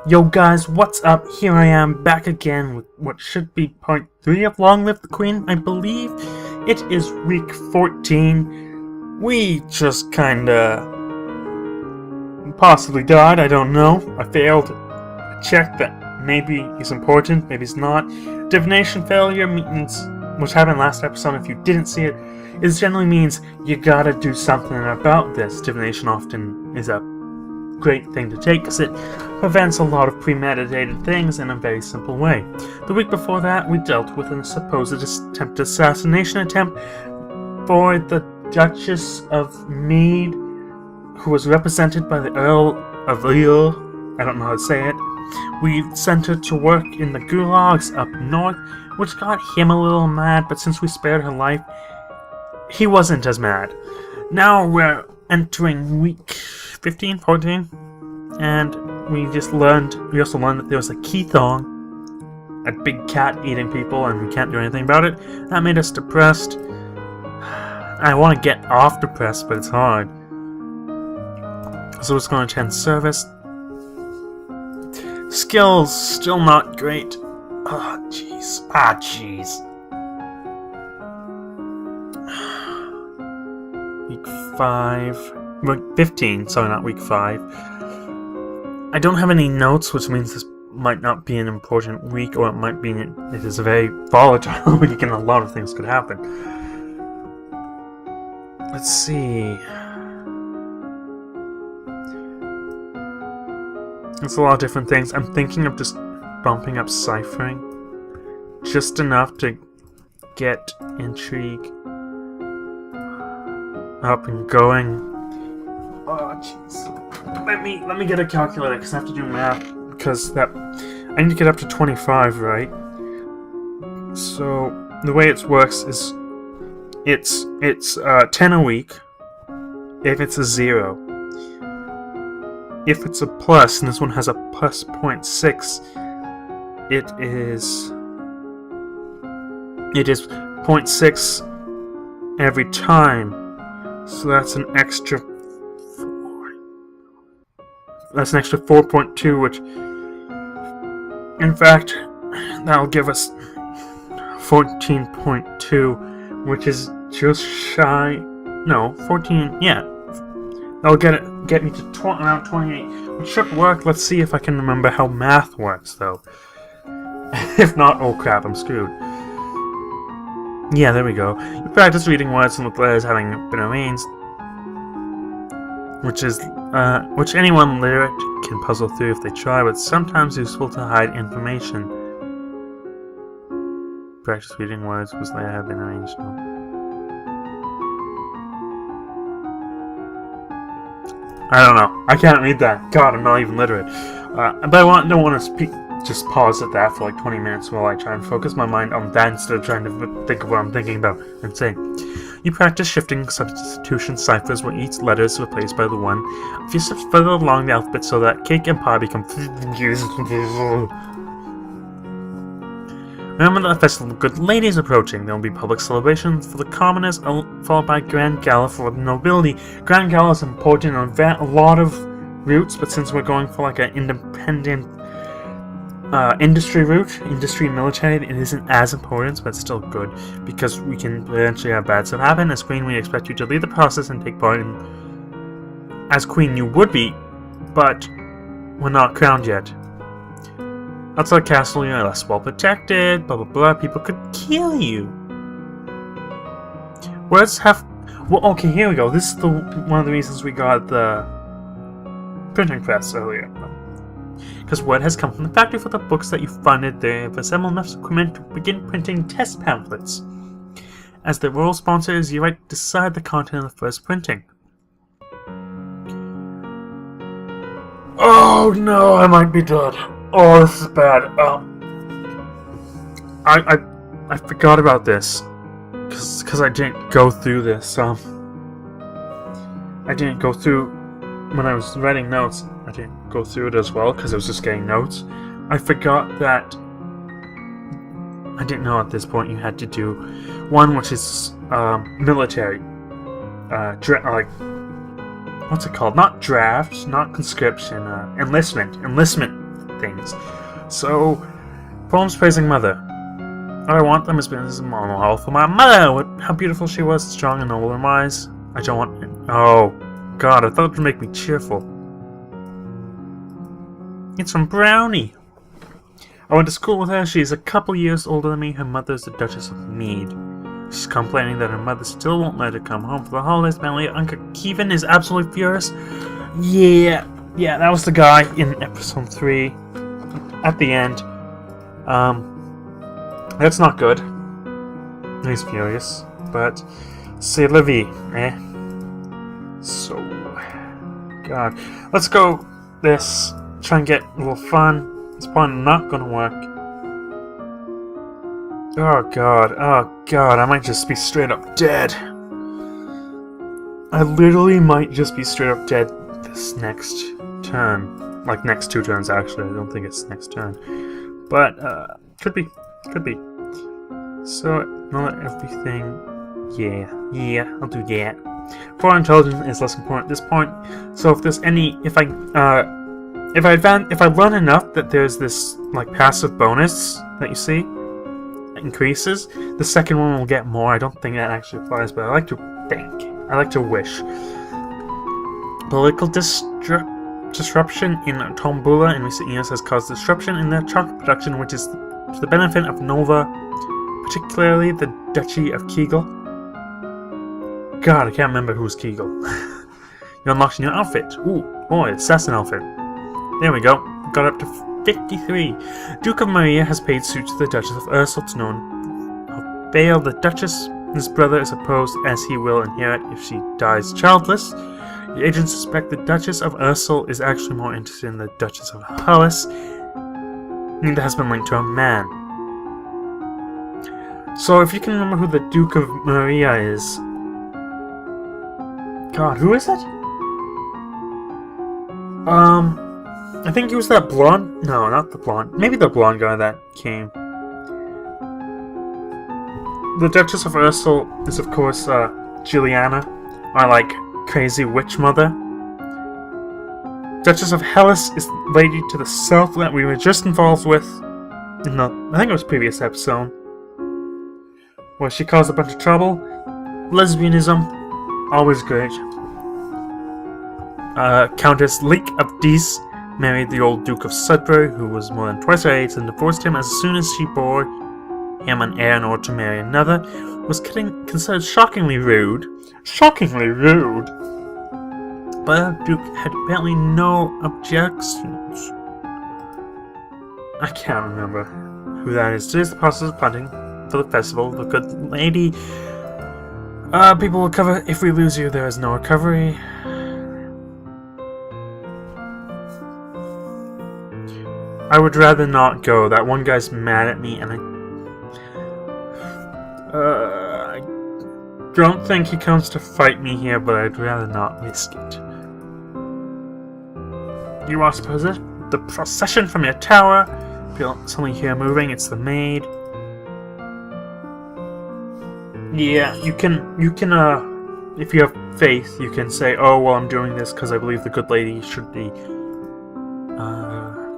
Yo guys, what's up? Here I am, back again with what should be part 3 of Long Live the Queen, I believe. It is week 14. We just kinda possibly died, I don't know. I failed a check that maybe is important, maybe it's not. Divination failure means, which happened last episode if you didn't see it, generally means you gotta do something about this. Divination often is a great thing to take because it prevents a lot of premeditated things in a very simple way. The week before that, we dealt with a supposed attempted assassination attempt for the Duchess of Mead, who was represented by the Earl of Lille. I don't know how to say it. We sent her to work in the gulags up north, which got him a little mad, but since we spared her life, he wasn't as mad. Now we're entering week 15, 14, and we also learned that there was a Keithong, a big cat eating people, and we can't do anything about it. That made us depressed. I want to get off depressed, but it's hard. So it's going to attend service. Skills, still not great. Ah, jeez. Week 15, sorry, not week 5. I don't have any notes, which means this might not be an important week, or it might be it is a very volatile week and a lot of things could happen. Let's see. There's a lot of different things. I'm thinking of just bumping up ciphering just enough to get intrigue up and going. Oh jeez. Let me get a calculator because I have to do math, because I need to get up to 25, right? So the way it works is it's 10 a week if it's a 0. If it's a plus, and this one has a plus 0.6, it is 0.6 every time. So that's an extra 4. That's an extra 4.2, which, in fact, that'll give us 14.2, which is just shy. No, 14. Yeah, that'll get me to around 28, which should work. Let's see if I can remember how math works, though. If not, oh crap, I'm screwed. Yeah, there we go. You practice reading words and with letters having been arranged, which anyone literate can puzzle through if they try, but sometimes useful to hide information. Practice reading words which they have been arranged. I don't know. I can't read that. God, I'm not even literate. But I don't want to speak. Just pause at that for like 20 minutes while I try and focus my mind on that instead of trying to think of what I'm thinking about and saying. You practice shifting substitution ciphers where each letter is replaced by the one. A few steps further along the alphabet so that cake and pie become confused. Remember that the Festival of Good Lady is approaching. There will be public celebrations for the commoners, followed by Grand Gala for the nobility. Grand Gala is important on a lot of routes, but since we're going for like an independent industry route, industry military, it isn't as important, but it's still good because we can potentially have bad stuff happen. As Queen, we expect you to lead the process and take part in. As Queen, you would be, but we're not crowned yet. Outside castle, you're less well protected. Blah blah blah. People could kill you. Words have. Well, okay, here we go. This is one of the reasons we got the printing press earlier. Because word has come from the factory for the books that you funded. They have assembled enough equipment to begin printing test pamphlets. As the royal sponsors, you right decide the content of the first printing. Oh no, I might be dead. Oh, this is bad. I forgot about this because I didn't go through this. I didn't go through when I was writing notes. I didn't go through it as well because I was just getting notes. I forgot that I didn't know at this point you had to do one which is military, like what's it called? Not drafts, not conscription, enlistment things. So, poems praising mother. All I want them is a monologue for my mother. How beautiful she was, strong and noble in her eyes. I don't want... Oh, God, I thought it would make me cheerful. It's from Brownie. I went to school with her. She's a couple years older than me. Her mother's the Duchess of Mead. She's complaining that her mother still won't let her come home for the holidays. Apparently, Uncle Kevin is absolutely furious. Yeah, that was the guy in episode 3. At the end. That's not good. He's furious. But, c'est la vie, eh? So, God. Let's go this. Try and get a little fun. It's probably not gonna work. Oh God, I might just be straight up dead. I literally might just be straight up dead this next turn. Like, next 2 turns, actually. I don't think it's next turn. But, could be. So, not everything. Yeah, I'll do that. 4 intelligence is less important at this point. So if there's any, if I learn enough that there's this, like, passive bonus that you see, increases, the second one will get more. I don't think that actually applies, but I like to think. I like to wish. Political disruption in Tombula in recent years has caused disruption in their chocolate production, which is to the benefit of Nova, particularly the Duchy of Kegel. God, I can't remember who's Kegel. You unlocked a new outfit. Ooh, boy, assassin outfit. There we go. Got up to 53. Duke of Maria has paid suit to the Duchess of Ursel to know of Bale. The Duchess, his brother, is opposed as he will inherit if she dies childless. The agents suspect the Duchess of Ursel is actually more interested in the Duchess of Hollis. Neither has been linked to a man. So if you can remember who the Duke of Maria is... God, who is it? I think he was that blonde... No, not the blonde. Maybe the blonde guy that came. The Duchess of Ursel is, of course, Juliana, our, like, crazy witch mother. Duchess of Hellas is the lady to the south that we were just involved with in the... I think it was previous episode. Where she caused a bunch of trouble. Lesbianism. Always great. Countess Leek of Dees married the old Duke of Sudbury, who was more than twice her age, and divorced him as soon as she bore him an heir in order to marry another. Was considered shockingly rude. Shockingly rude! But our Duke had apparently no objections. I can't remember who that is. Today's the process of planting for the festival. The good lady. People will recover. If we lose you, there is no recovery. I would rather not go. That one guy's mad at me, and I don't think he comes to fight me here, but I'd rather not risk it. You are the procession from your tower. Feel something here moving. It's the maid. Yeah, you can, if you have faith, you can say, oh, well, I'm doing this because I believe the good lady should be,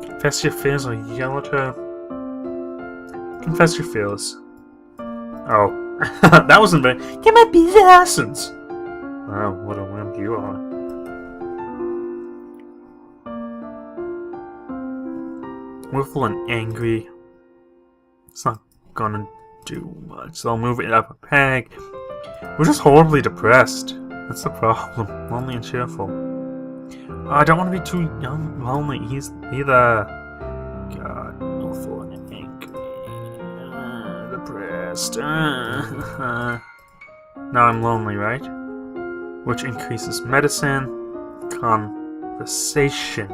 confess your fears or yell at her. Confess your fears. Oh, that wasn't very, give me peace essence! Wow, what a wimp you are. Willful and angry. It's not gonna do much. So I'll move it up a peg. We're just horribly depressed. That's the problem. Lonely and cheerful. Oh, I don't want to be too young, lonely either. God, willful and angry. Depressed. Now I'm lonely, right? Which increases medicine. Conversation.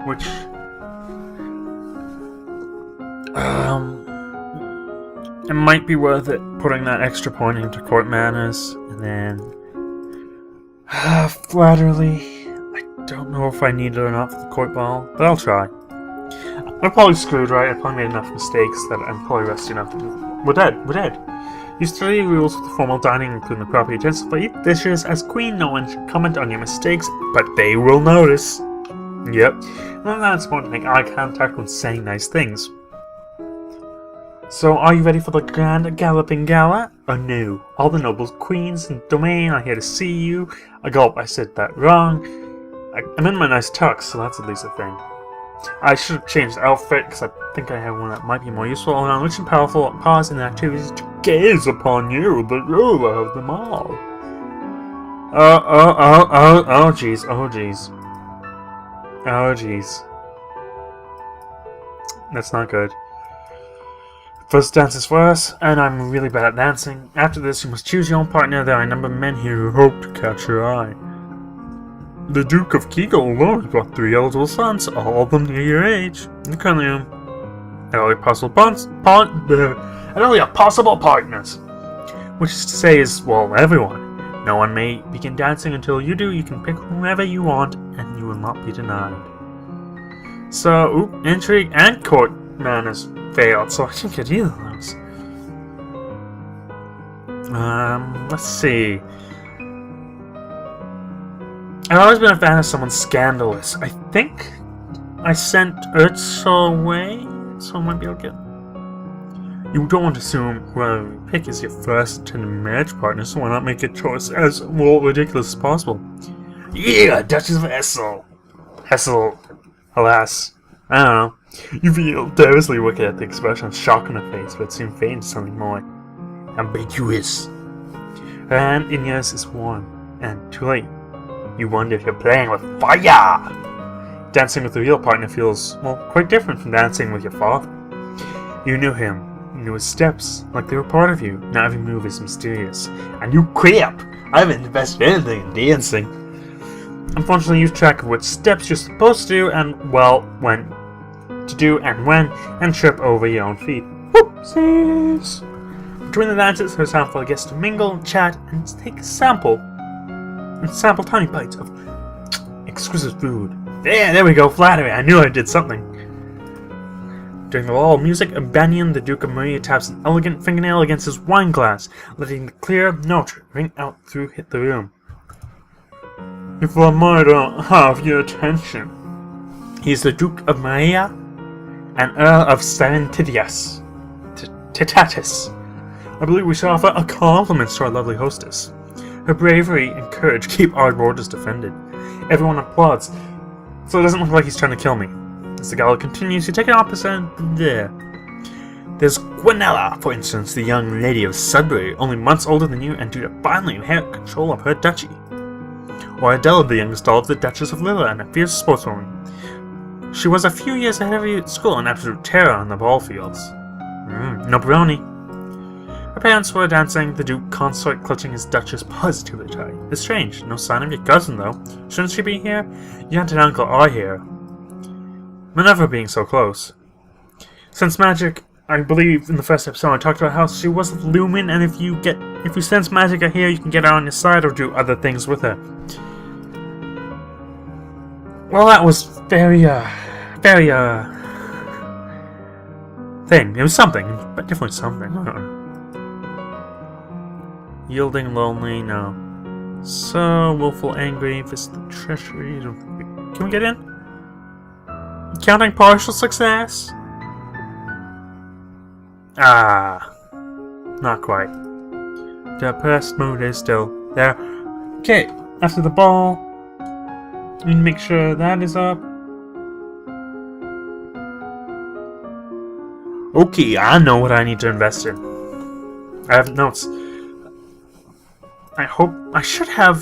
Which... it might be worth it putting that extra point into court manners, and then flatterly. I don't know if I need it or not for the court ball, but I'll try. I'm probably screwed, right? I probably made enough mistakes that I'm probably rusty enough to... We're dead. You study rules for the formal dining, including the proper utensils, but eat dishes. As queen, no one should comment on your mistakes, but they will notice. Yep. Well, that's important to make eye contact when saying nice things. So, are you ready for the grand Galloping Gala? Oh no. All the nobles, queens, and domain are here to see you. I said that wrong. I'm in my nice tux, so that's at least a thing. I should have changed outfit, because I think I have one that might be more useful. Around rich and powerful, pause in activities to gaze upon you, the ruler of them all. Oh jeez, oh jeez. Oh jeez. That's not good. First dance is for us, and I'm really bad at dancing. After this, you must choose your own partner. There are a number of men here who hope to catch your eye. The Duke of Kegel alone has brought 3 eligible sons, all of them near your age. In the current room, and only possible partners. Which is to say is, well, everyone. No one may begin dancing until you do. You can pick whomever you want, and you will not be denied. So, intrigue and court manners failed, so I didn't get either of those. Let's see. I've always been a fan of someone scandalous. I think I sent Urso away, so I might be okay. You don't want to assume whoever you pick is your first intended marriage partner, so why not make a choice as more ridiculous as possible? Yeah, Duchess of Hessel. Hessel, alas. I don't know. You feel devastatingly wicked at the expression of shock on her face, but soon fade into something more ambiguous. Her hand in yours is warm, and too late. You wonder if you're playing with fire! Dancing with a real partner feels, well, quite different from dancing with your father. You knew him. You knew his steps, like they were part of you. Not every move is mysterious. And you crap! I haven't invested anything in dancing. Unfortunately, you lose track of which steps you're supposed to do, and, well, when to do and when, and trip over your own feet. Whoopsies! Between the dances, there's time for the guests to mingle, chat, and take a sample. And sample tiny bites of exquisite food. There we go, flattery. I knew I did something. During the lull of music, Banyan, the Duke of Maria, taps an elegant fingernail against his wine glass, letting the clear note ring out through the room. If I might have your attention. He's the Duke of Maria and Earl of Sarentidias. Titatis. I believe we should offer a compliment to our lovely hostess. Her bravery and courage keep our borders defended. Everyone applauds, so it doesn't look like he's trying to kill me. As the gala continues, you take an opposite end there. There's Gwenella, for instance, the young lady of Sudbury, only months older than you and due to finally inherit control of her duchy. Or Adela, the youngest daughter of the Duchess of Lilla and a fierce sportswoman. She was a few years ahead of you at school, an absolute terror on the ball fields. No brony. Her parents were dancing, the Duke consort clutching his Duchess positively tight. It's strange, no sign of your cousin though. Shouldn't she be here? Your aunt and uncle are here. Minerva being so close. Sense magic, I believe in the first episode I talked about how she was with Lumen, and if you sense magic out here, you can get her on your side or do other things with her. Well, that was very thing. It was something, but definitely something. Yielding, lonely, no. So, willful, angry, visit the treasury. Can we get in? Counting partial success? Not quite. The oppressed mood is still there. Okay, after the ball, we need to make sure that is up. Okay, I know what I need to invest in. I have notes. I should have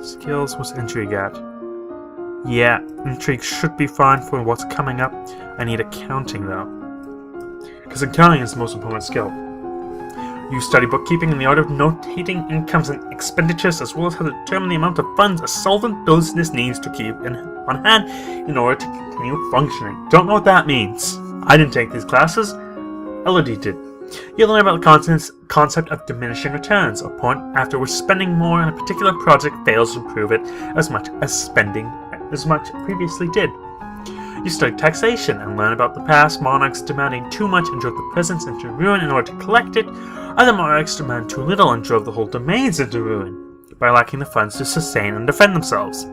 skills. What's intrigue at? Yeah, intrigue should be fine for what's coming up. I need accounting though, because accounting is the most important skill. You study bookkeeping in the art of notating incomes and expenditures, as well as how to determine the amount of funds a solvent business needs to keep on hand in order to continue functioning. Don't know what that means. I didn't take these classes. Elodie did. You'll learn about the concept of diminishing returns, a point after which spending more on a particular project fails to improve it as much as previously did. You study taxation and learn about the past monarchs demanding too much and drove the presents into ruin in order to collect it. Other monarchs demand too little and drove the whole domains into ruin by lacking the funds to sustain and defend themselves.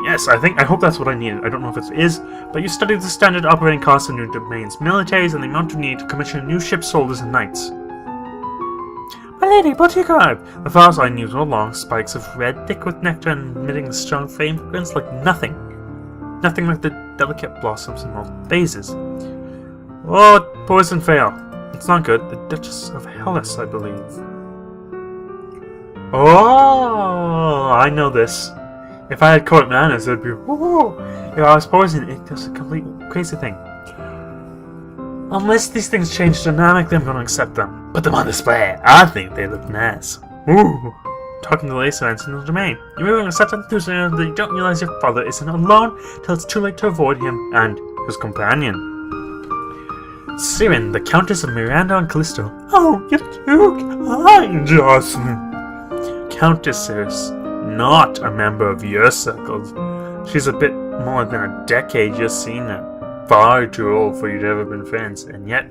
Yes, I hope that's what I needed. I don't know if it is, but you studied the standard operating costs in new domains, militaries, and the amount you need to commission new ship soldiers and knights. My lady, but you arrived! The flowers I knew were long spikes of red, thick with nectar and emitting a strong fragrance like nothing. Nothing like the delicate blossoms in most vases. Oh, poison fail. It's not good. The Duchess of Hellas, I believe. Oh, I know this. If I had court manners, it would be woo. If I was poisoned, it does a complete crazy thing. Unless these things change dynamically, I'm going to accept them. Put them on display. I think they look nice. Ooh. Talking to lace events in the domain. You're moving with such enthusiasm that you don't realize your father isn't alone till it's too late to avoid him and his companion. Siren, the Countess of Miranda and Callisto. Oh, you're too kind, Jocelyn. Countess is not a member of your circles. She's a bit more than a decade you've seen her. Far too old for you to ever been friends, and yet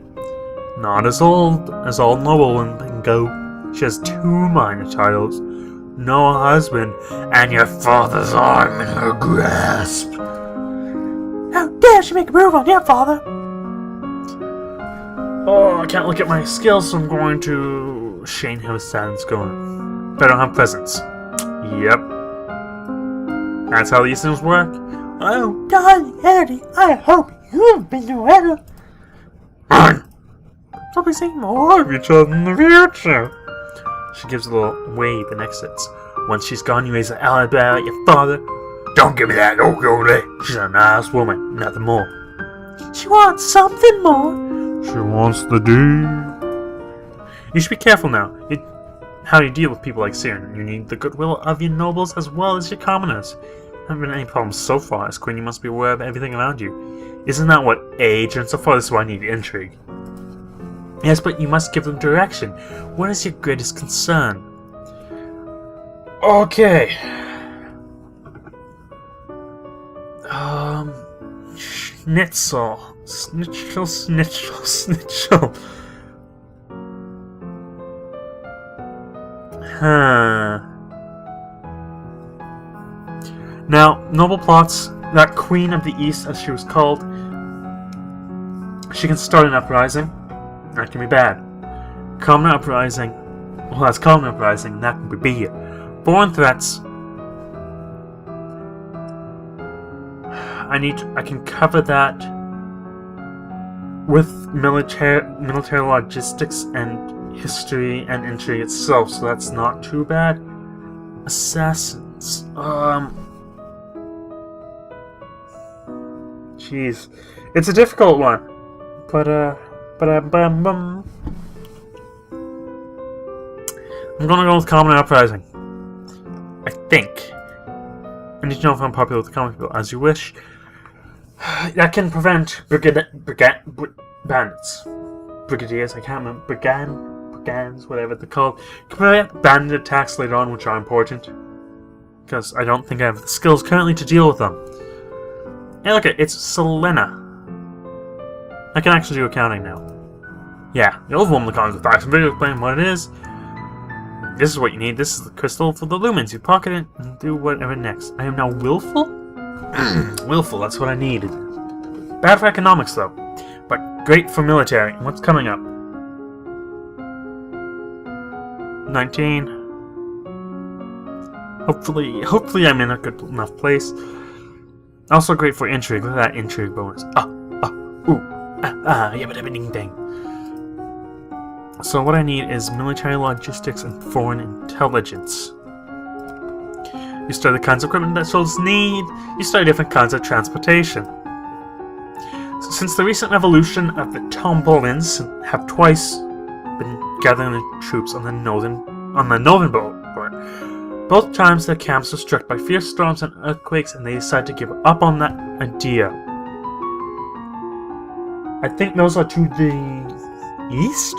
not as old as all noblewomen can go. She has 2 minor titles, no husband, and your father's arm in her grasp. How dare she make a move on your father? Oh, I can't look at my skills, so I'm going to Shane how his silence going. But I don't have presents. Yep. That's how these things work. Oh, darling Elodie, I hope you've been to hell. We'll be seeing more of each other in the future. She gives a little wave and exits. Once she's gone, you raise an eyebrow at your father. Don't give me that look, Elodie. She's a nice woman, nothing more. She wants something more. She wants the deed. You should be careful now. How you deal with people like Siren. You need the goodwill of your nobles as well as your commoners. Haven't been any problems so far. As queen, you must be aware of everything around you. Isn't that what age and so far? This is why I need intrigue. Yes, but you must give them direction. What is your greatest concern? Okay. Schnitzel. Snitchel. Now, noble plots, that Queen of the East, as she was called, she can start an uprising. That can be bad. Common uprising, well, that's common uprising, that can be it. Foreign threats, I can cover that with military logistics and history and intrigue itself, so that's not too bad. Assassins, jeez, it's a difficult one, but I'm gonna go with common uprising. I think. I need to know if I'm popular with the common people, as you wish. That can prevent bandits. Brigadiers, I can't remember. Brigands, whatever they're called. Can prevent bandit attacks later on, which are important. Because I don't think I have the skills currently to deal with them. Hey, look, it's Selena. I can actually do accounting now. Yeah, the old woman that comes with facts and video explaining what it is. This is what you need. This is the crystal for the lumens. You pocket it and do whatever next. I am now willful? Willful, that's what I needed. Bad for economics, though. But great for military. What's coming up? 19. Hopefully I'm in a good enough place. Also great for intrigue. Look at that intrigue bonus. Yabba ding ding. So what I need is military logistics and foreign intelligence. You study the kinds of equipment that soldiers need. You study different kinds of transportation. So since the recent revolution of the Tombolins have twice been gathering the troops on the northern border. Both times their camps were struck by fierce storms and earthquakes, and they decided to give up on that idea. I think those are to the east?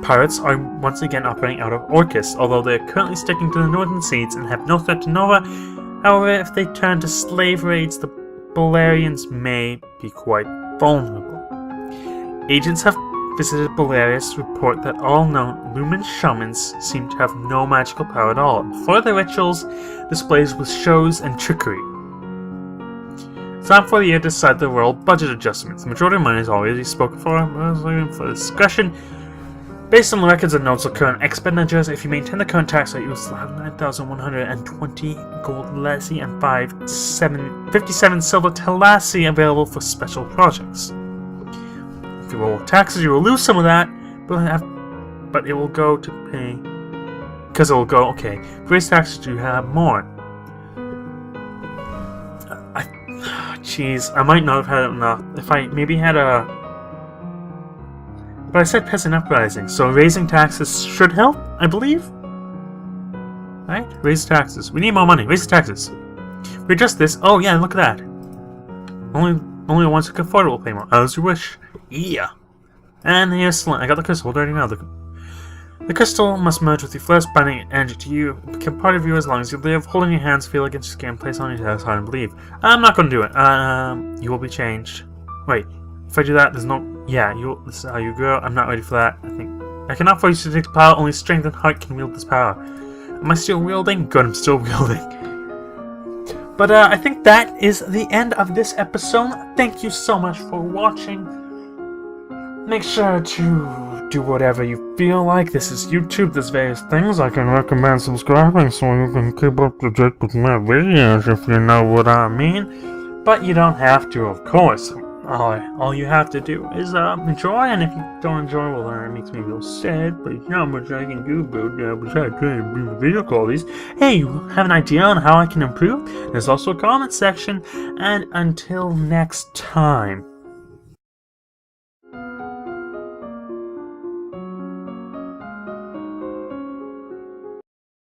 Pirates are once again operating out of Orcus, although they are currently sticking to the northern seas and have no threat to Nova. However, if they turn to slave raids, the Balerians may be quite vulnerable. Agents have visited Balerius report that all known Lumen shamans seem to have no magical power at all, and for their rituals, displays with shows and trickery. It's time for the year to decide the world budget adjustments. The majority of money is already spoken for. I was looking for discussion. Based on the records and notes of current expenditures, if you maintain the current tax rate, you will still have 9,120 gold lassie and 57 silver telassi available for special projects. If you roll taxes, you will lose some of that, but it will go to pay. Because it will go, okay. If you raise taxes, you have more. Jeez, I might not have had enough. If I maybe had a. But I said peasant uprising, so raising taxes should help, I believe? Right? Raise taxes. We need more money. Raise the taxes. Readjust this. Oh yeah, look at that. Only the ones who can afford it will pay more. As you wish. Yeah. And here's I got the crystal already now. The crystal must merge with your flesh, binding energy to you. It become part of you as long as you live. Holding your hands, feel against your skin, place on your chest, hard and believe. I'm not going to do it. You will be changed. Wait. If I do that, there's no. Yeah, this is how you grow. I'm not ready for that. I cannot force you to take the power. Only strength and heart can wield this power. Am I still wielding? Good, I'm still wielding. But I think that is the end of this episode. Thank you so much for watching. Make sure to do whatever you feel like. This is YouTube. There's various things I can recommend subscribing so you can keep up to date with my videos, if you know what I mean. But you don't have to, of course. All you have to do is enjoy, and if you don't enjoy, well, then it makes me feel sad, but it's not much I can do about that besides trying to bring the video qualities. Hey, you have an idea on how I can improve? There's also a comment section, and until next time.